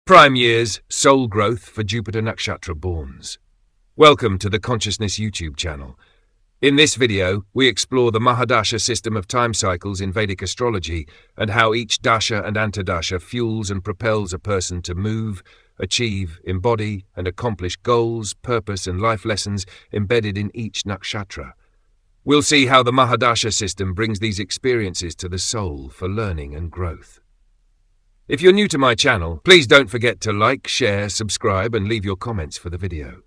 Prime years, soul growth for Jupiter Nakshatra borns. Welcome to the Consciousness YouTube channel. In this video, we explore the Mahadasha system of time cycles in Vedic astrology and how each Dasha and Antardasha fuels and propels a person to move, achieve, embody, and accomplish goals, purpose, and life lessons embedded in each Nakshatra. We'll see how the Mahadasha system brings these experiences to the soul for learning and growth. If you're new to my channel, please don't forget to like, share, subscribe, and leave your comments for the video.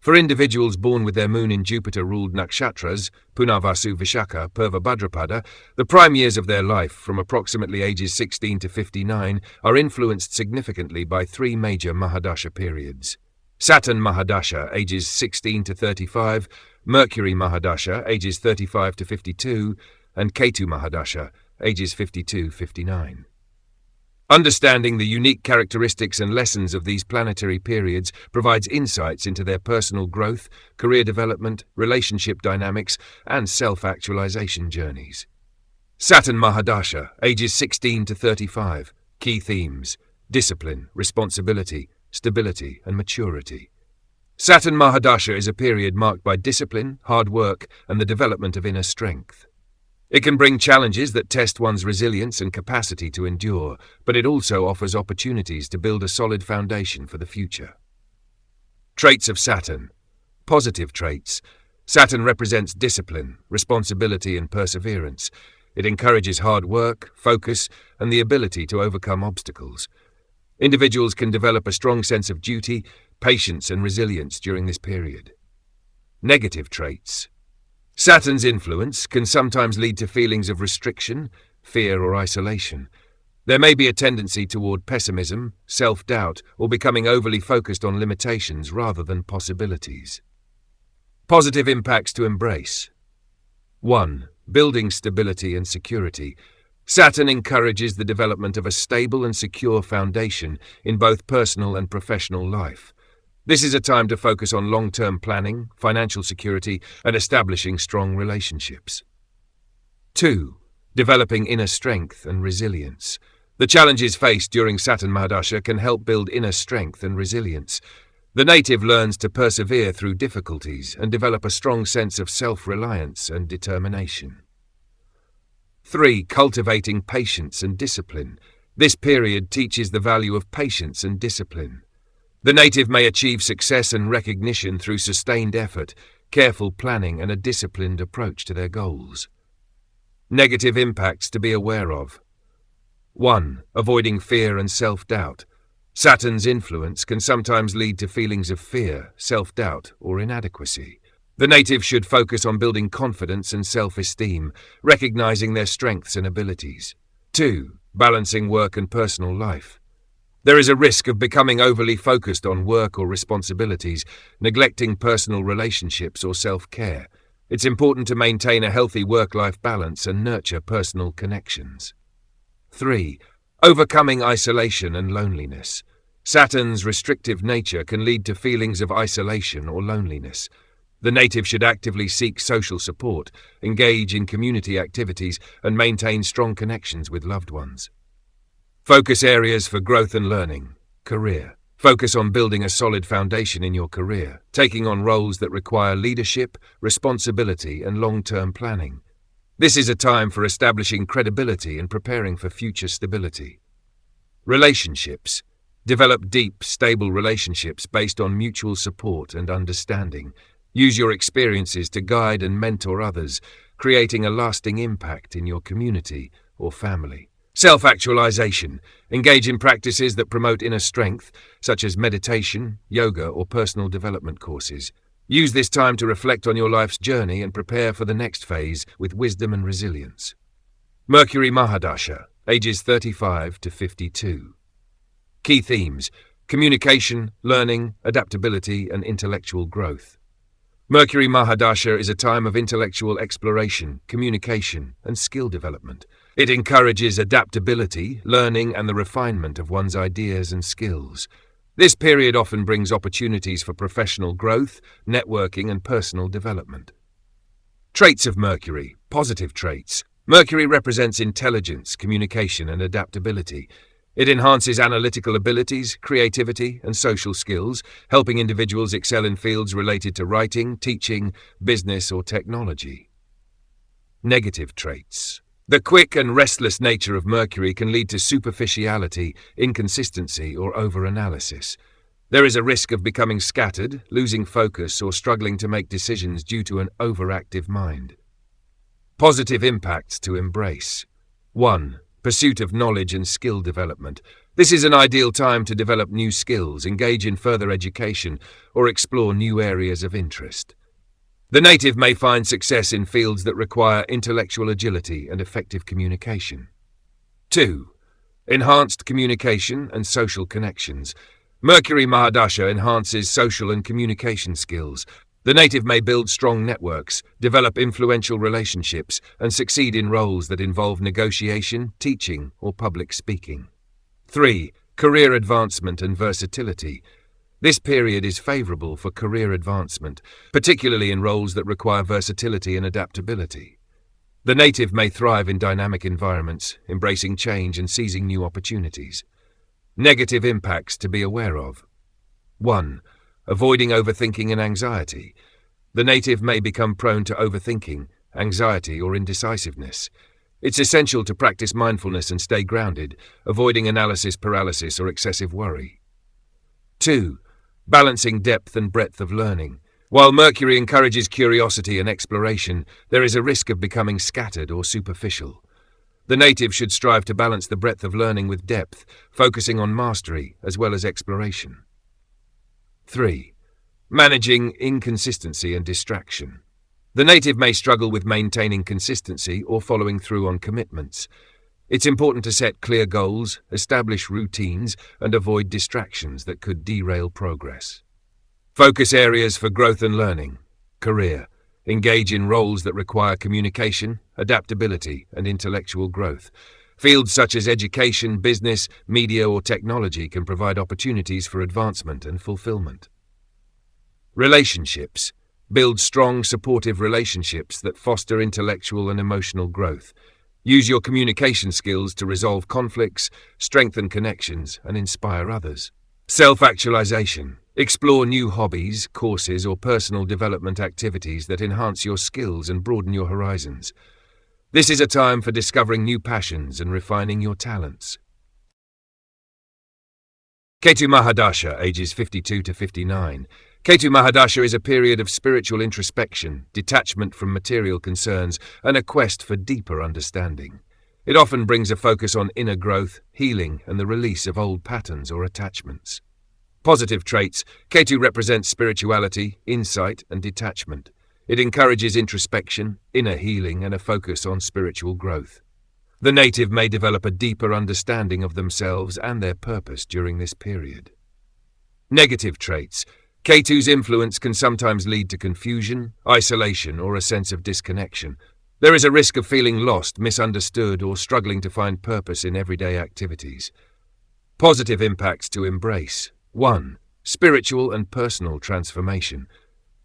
For individuals born with their moon in Jupiter-ruled Nakshatras, Punarvasu, Vishakha, Purva, Bhadrapada, the prime years of their life, from approximately ages 16 to 59, are influenced significantly by three major Mahadasha periods. Saturn Mahadasha, ages 16 to 35, Mercury Mahadasha, ages 35 to 52, and Ketu Mahadasha, ages 52-59. Understanding the unique characteristics and lessons of these planetary periods provides insights into their personal growth, career development, relationship dynamics, and self-actualization journeys. Saturn Mahadasha, ages 16 to 35. Key themes: discipline, responsibility, stability, and maturity. Saturn Mahadasha is a period marked by discipline, hard work, and the development of inner strength. It can bring challenges that test one's resilience and capacity to endure, but it also offers opportunities to build a solid foundation for the future. Traits of Saturn. Positive traits. Saturn represents discipline, responsibility, and perseverance. It encourages hard work, focus, and the ability to overcome obstacles. Individuals can develop a strong sense of duty, patience, and resilience during this period. Negative traits. Saturn's influence can sometimes lead to feelings of restriction, fear, or isolation. There may be a tendency toward pessimism, self-doubt, or becoming overly focused on limitations rather than possibilities. Positive impacts to embrace. 1. Building stability and security. Saturn encourages the development of a stable and secure foundation in both personal and professional life. This is a time to focus on long-term planning, financial security, and establishing strong relationships. 2. Developing inner strength and resilience. The challenges faced during Saturn Mahadasha can help build inner strength and resilience. The native learns to persevere through difficulties and develop a strong sense of self-reliance and determination. 3. Cultivating patience and discipline. This period teaches the value of patience and discipline. The native may achieve success and recognition through sustained effort, careful planning, and a disciplined approach to their goals. Negative impacts to be aware of. 1. Avoiding fear and self-doubt. Saturn's influence can sometimes lead to feelings of fear, self-doubt, or inadequacy. The native should focus on building confidence and self-esteem, recognizing their strengths and abilities. 2. Balancing work and personal life. There is a risk of becoming overly focused on work or responsibilities, neglecting personal relationships or self-care. It's important to maintain a healthy work-life balance and nurture personal connections. 3. Overcoming isolation and loneliness. Saturn's restrictive nature can lead to feelings of isolation or loneliness. The native should actively seek social support, engage in community activities, and maintain strong connections with loved ones. Focus areas for growth and learning. Career. Focus on building a solid foundation in your career, taking on roles that require leadership, responsibility, and long-term planning. This is a time for establishing credibility and preparing for future stability. Relationships. Develop deep, stable relationships based on mutual support and understanding. Use your experiences to guide and mentor others, creating a lasting impact in your community or family. Self-actualization. Engage in practices that promote inner strength, such as meditation, yoga, or personal development courses. Use this time to reflect on your life's journey and prepare for the next phase with wisdom and resilience. Mercury Mahadasha, ages 35 to 52. Key themes: communication, learning, adaptability, and intellectual growth. Mercury Mahadasha is a time of intellectual exploration, communication, and skill development. It encourages adaptability, learning, and the refinement of one's ideas and skills. This period often brings opportunities for professional growth, networking, and personal development. Traits of Mercury. Positive traits. Mercury represents intelligence, communication, and adaptability. It enhances analytical abilities, creativity, and social skills, helping individuals excel in fields related to writing, teaching, business, or technology. Negative traits. The quick and restless nature of Mercury can lead to superficiality, inconsistency, or overanalysis. There is a risk of becoming scattered, losing focus, or struggling to make decisions due to an overactive mind. Positive impacts to embrace. 1. Pursuit of knowledge and skill development. This is an ideal time to develop new skills, engage in further education, or explore new areas of interest. The native may find success in fields that require intellectual agility and effective communication. 2. Enhanced communication and social connections. Mercury Mahadasha enhances social and communication skills. The native may build strong networks, develop influential relationships, and succeed in roles that involve negotiation, teaching, or public speaking. 3. Career advancement and versatility. This period is favorable for career advancement, particularly in roles that require versatility and adaptability. The native may thrive in dynamic environments, embracing change and seizing new opportunities. Negative impacts to be aware of. 1. Avoiding overthinking and anxiety. The native may become prone to overthinking, anxiety, or indecisiveness. It's essential to practice mindfulness and stay grounded, avoiding analysis paralysis or excessive worry. 2. Balancing depth and breadth of learning. While Mercury encourages curiosity and exploration, there is a risk of becoming scattered or superficial. The native should strive to balance the breadth of learning with depth, focusing on mastery as well as exploration. 3. Managing inconsistency and distraction. The native may struggle with maintaining consistency or following through on commitments. It's important to set clear goals, establish routines, and avoid distractions that could derail progress. Focus areas for growth and learning. Career. Engage in roles that require communication, adaptability, and intellectual growth. Fields such as education, business, media, or technology can provide opportunities for advancement and fulfillment. Relationships. Build strong, supportive relationships that foster intellectual and emotional growth. Use your communication skills to resolve conflicts, strengthen connections, and inspire others. Self-actualization. Explore new hobbies, courses, or personal development activities that enhance your skills and broaden your horizons. This is a time for discovering new passions and refining your talents. Ketu Mahadasha, ages 52 to 59. Ketu Mahadasha is a period of spiritual introspection, detachment from material concerns, and a quest for deeper understanding. It often brings a focus on inner growth, healing, and the release of old patterns or attachments. Positive traits. Ketu represents spirituality, insight, and detachment. It encourages introspection, inner healing, and a focus on spiritual growth. The native may develop a deeper understanding of themselves and their purpose during this period. Negative traits. Ketu's influence can sometimes lead to confusion, isolation, or a sense of disconnection. There is a risk of feeling lost, misunderstood, or struggling to find purpose in everyday activities. Positive impacts to embrace. 1. Spiritual and personal transformation.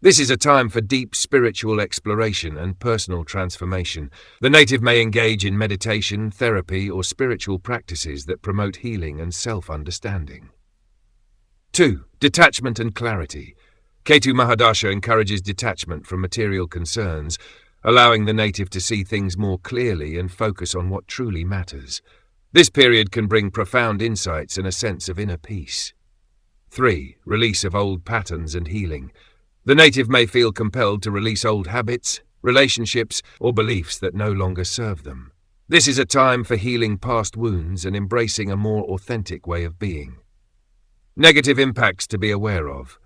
This is a time for deep spiritual exploration and personal transformation. The native may engage in meditation, therapy, or spiritual practices that promote healing and self-understanding. 2. Detachment and clarity. Ketu Mahadasha encourages detachment from material concerns, allowing the native to see things more clearly and focus on what truly matters. This period can bring profound insights and a sense of inner peace. 3. Release of old patterns and healing. The native may feel compelled to release old habits, relationships, or beliefs that no longer serve them. This is a time for healing past wounds and embracing a more authentic way of being. Negative impacts to be aware of.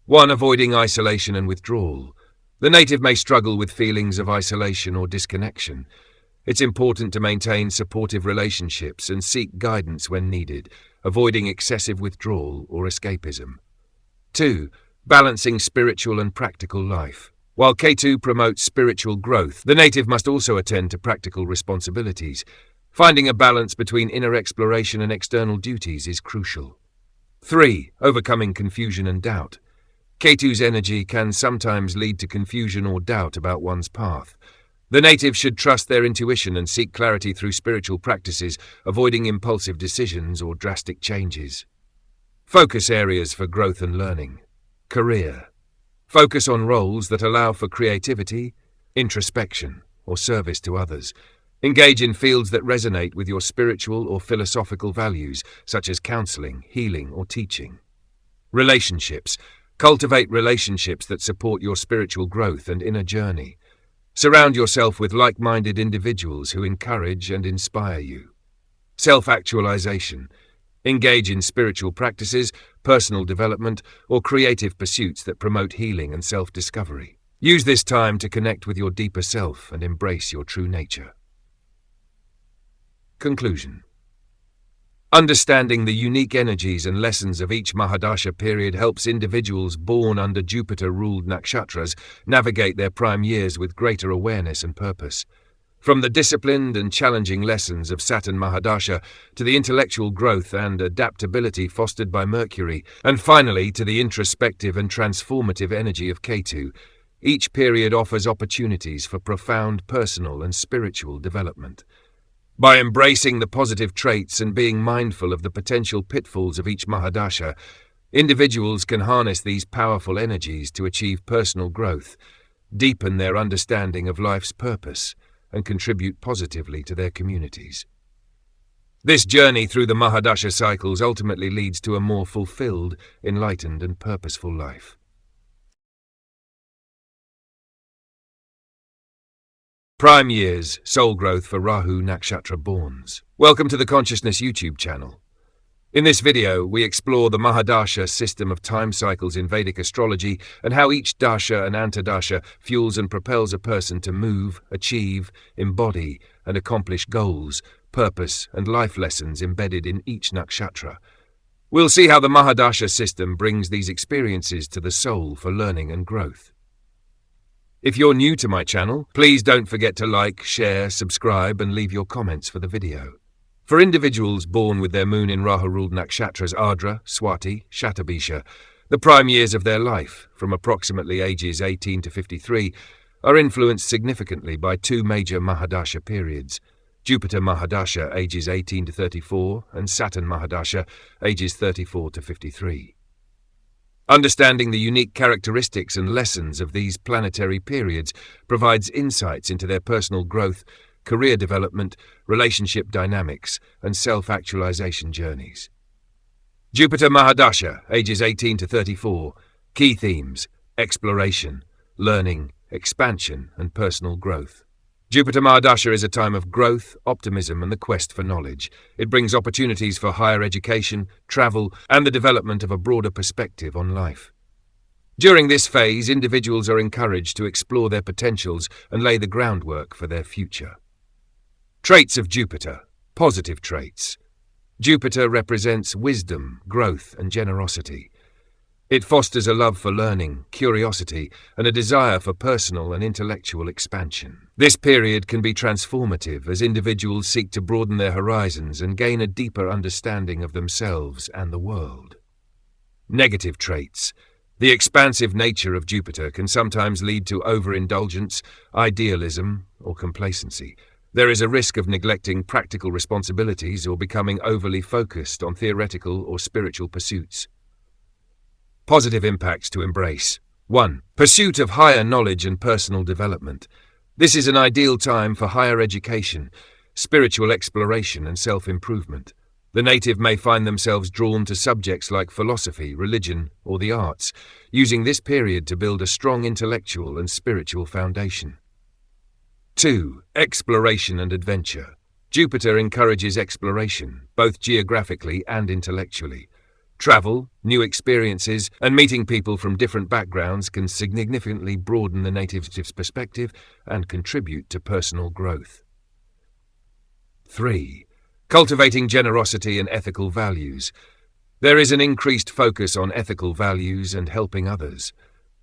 1. Avoiding isolation and withdrawal. The native may struggle with feelings of isolation or disconnection. It's important to maintain supportive relationships and seek guidance when needed, avoiding excessive withdrawal or escapism. 2. Balancing spiritual and practical life. While Ketu promotes spiritual growth, the native must also attend to practical responsibilities. Finding a balance between inner exploration and external duties is crucial. 3. Overcoming confusion and doubt. Ketu's energy can sometimes lead to confusion or doubt about one's path. The native should trust their intuition and seek clarity through spiritual practices, avoiding impulsive decisions or drastic changes. Focus areas for growth and learning. Career. Focus on roles that allow for creativity, introspection, or service to others. Engage in fields that resonate with your spiritual or philosophical values, such as counseling, healing, or teaching. Relationships. Cultivate relationships that support your spiritual growth and inner journey. Surround yourself with like-minded individuals who encourage and inspire you. Self-actualization. Engage in spiritual practices, personal development, or creative pursuits that promote healing and self-discovery. Use this time to connect with your deeper self and embrace your true nature. Conclusion. Understanding the unique energies and lessons of each Mahadasha period helps individuals born under Jupiter-ruled nakshatras navigate their prime years with greater awareness and purpose. From the disciplined and challenging lessons of Saturn Mahadasha to the intellectual growth and adaptability fostered by Mercury, and finally to the introspective and transformative energy of Ketu, each period offers opportunities for profound personal and spiritual development. By embracing the positive traits and being mindful of the potential pitfalls of each Mahadasha, individuals can harness these powerful energies to achieve personal growth, deepen their understanding of life's purpose, and contribute positively to their communities. This journey through the Mahadasha cycles ultimately leads to a more fulfilled, enlightened, and purposeful life. Prime years, soul growth for Rahu Nakshatra borns. Welcome to the Consciousness YouTube channel. In this video, we explore the Mahadasha system of time cycles in Vedic astrology and how each Dasha and Antardasha fuels and propels a person to move, achieve, embody, and accomplish goals, purpose, and life lessons embedded in each nakshatra. We'll see how the Mahadasha system brings these experiences to the soul for learning and growth. If you're new to my channel, please don't forget to like, share, subscribe, and leave your comments for the video. For individuals born with their moon in Rahu-Ruled Nakshatras Ardra, Swati, Shatabhisha, the prime years of their life, from approximately ages 18 to 53, are influenced significantly by two major Mahadasha periods: Jupiter Mahadasha ages 18 to 34 and Saturn Mahadasha ages 34 to 53. Understanding the unique characteristics and lessons of these planetary periods provides insights into their personal growth, career development, relationship dynamics, and self-actualization journeys. Jupiter Mahadasha, ages 18 to 34, key themes: exploration, learning, expansion, and personal growth. Jupiter Mahadasha is a time of growth, optimism, and the quest for knowledge. It brings opportunities for higher education, travel, and the development of a broader perspective on life. During this phase, individuals are encouraged to explore their potentials and lay the groundwork for their future. Traits of Jupiter. Positive traits. Jupiter represents wisdom, growth, and generosity. It fosters a love for learning, curiosity, and a desire for personal and intellectual expansion. This period can be transformative as individuals seek to broaden their horizons and gain a deeper understanding of themselves and the world. Negative traits. The expansive nature of Jupiter can sometimes lead to overindulgence, idealism, or complacency. There is a risk of neglecting practical responsibilities or becoming overly focused on theoretical or spiritual pursuits. Positive impacts to embrace. 1. Pursuit of higher knowledge and personal development. This is an ideal time for higher education, spiritual exploration, and self-improvement. The native may find themselves drawn to subjects like philosophy, religion, or the arts, using this period to build a strong intellectual and spiritual foundation. 2. Exploration and adventure. Jupiter encourages exploration, both geographically and intellectually. Travel, new experiences, and meeting people from different backgrounds can significantly broaden the native's perspective and contribute to personal growth. 3. Cultivating generosity and ethical values. There is an increased focus on ethical values and helping others.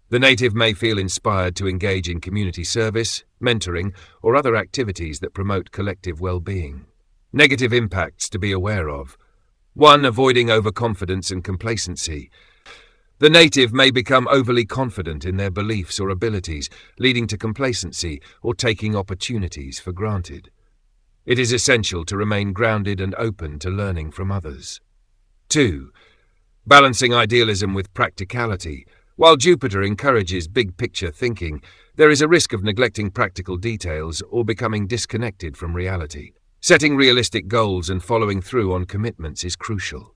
The native may feel inspired to engage in community service, mentoring, or other activities that promote collective well-being. Negative impacts to be aware of. 1. Avoiding overconfidence and complacency. The native may become overly confident in their beliefs or abilities, leading to complacency or taking opportunities for granted. It is essential to remain grounded and open to learning from others. 2. Balancing idealism with practicality. While Jupiter encourages big-picture thinking, there is a risk of neglecting practical details or becoming disconnected from reality. Setting realistic goals and following through on commitments is crucial.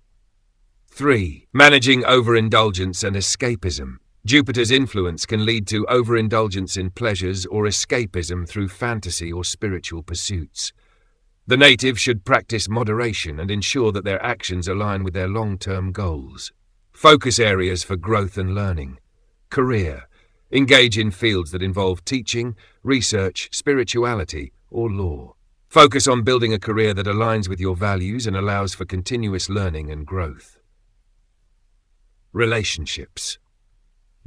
3. Managing overindulgence and escapism. Jupiter's influence can lead to overindulgence in pleasures or escapism through fantasy or spiritual pursuits. The native should practice moderation and ensure that their actions align with their long-term goals. Focus areas for growth and learning. Career. Engage in fields that involve teaching, research, spirituality, or law. Focus on building a career that aligns with your values and allows for continuous learning and growth. Relationships.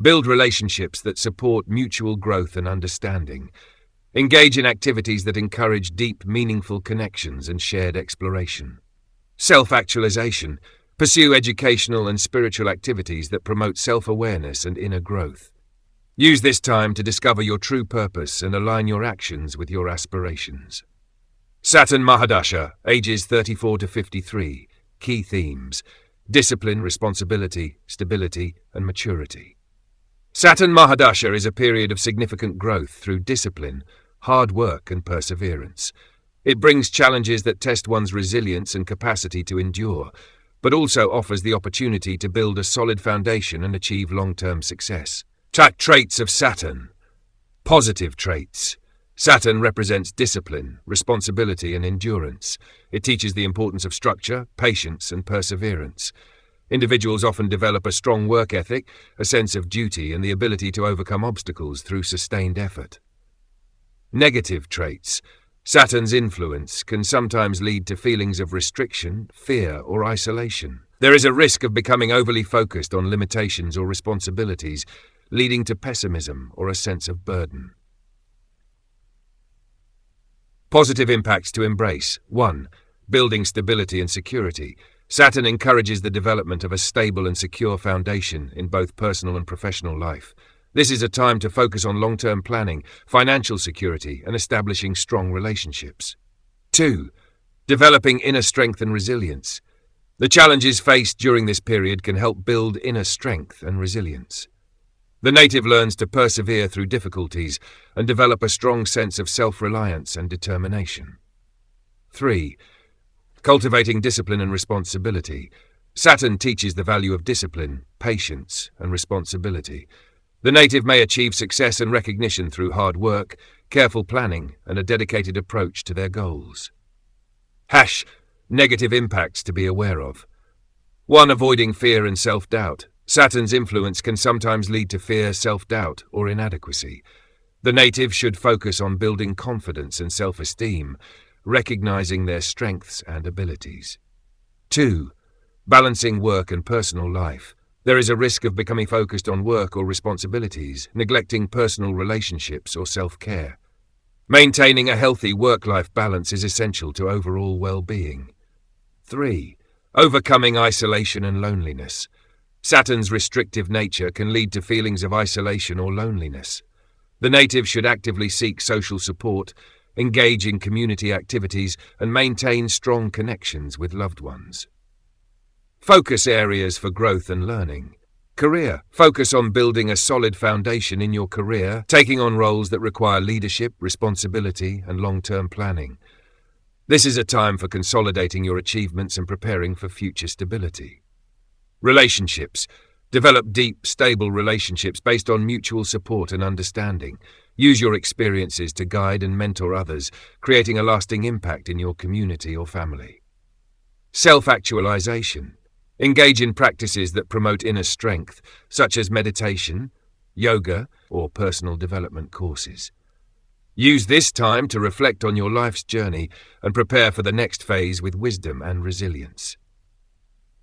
Build relationships that support mutual growth and understanding. Engage in activities that encourage deep, meaningful connections and shared exploration. Self-actualization. Pursue educational and spiritual activities that promote self-awareness and inner growth. Use this time to discover your true purpose and align your actions with your aspirations. Saturn Mahadasha, ages 34 to 53. Key themes: discipline, responsibility, stability, and maturity. Saturn Mahadasha is a period of significant growth through discipline, hard work, and perseverance. It brings challenges that test one's resilience and capacity to endure, but also offers the opportunity to build a solid foundation and achieve long-term success. Traits of Saturn. Positive traits. Saturn represents discipline, responsibility, and endurance. It teaches the importance of structure, patience, and perseverance. Individuals often develop a strong work ethic, a sense of duty, and the ability to overcome obstacles through sustained effort. Negative traits. Saturn's influence can sometimes lead to feelings of restriction, fear, or isolation. There is a risk of becoming overly focused on limitations or responsibilities, leading to pessimism or a sense of burden. Positive impacts to embrace. 1. Building stability and security. Saturn encourages the development of a stable and secure foundation in both personal and professional life. This is a time to focus on long-term planning, financial security, and establishing strong relationships. 2. Developing inner strength and resilience. The challenges faced during this period can help build inner strength and resilience. The native learns to persevere through difficulties and develop a strong sense of self-reliance and determination. 3. Cultivating discipline and responsibility. Saturn teaches the value of discipline, patience, and responsibility. The native may achieve success and recognition through hard work, careful planning, and a dedicated approach to their goals. Negative impacts to be aware of. 1. Avoiding fear and self-doubt. Saturn's influence can sometimes lead to fear, self-doubt, or inadequacy. The native should focus on building confidence and self-esteem, recognizing their strengths and abilities. 2. Balancing work and personal life. There is a risk of becoming focused on work or responsibilities, neglecting personal relationships or self-care. Maintaining a healthy work-life balance is essential to overall well-being. 3. Overcoming isolation and loneliness. Saturn's restrictive nature can lead to feelings of isolation or loneliness. The native should actively seek social support, engage in community activities, and maintain strong connections with loved ones. Focus areas for growth and learning. Career. Focus on building a solid foundation in your career, taking on roles that require leadership, responsibility, and long-term planning. This is a time for consolidating your achievements and preparing for future stability. Relationships. Develop deep, stable relationships based on mutual support and understanding. Use your experiences to guide and mentor others, creating a lasting impact in your community or family. Self-actualization. Engage in practices that promote inner strength, such as meditation, yoga, or personal development courses. Use this time to reflect on your life's journey and prepare for the next phase with wisdom and resilience.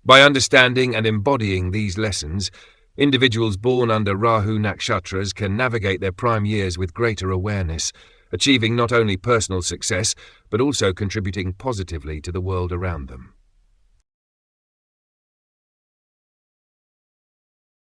By understanding and embodying these lessons, individuals born under Rahu Nakshatras can navigate their prime years with greater awareness, achieving not only personal success, but also contributing positively to the world around them.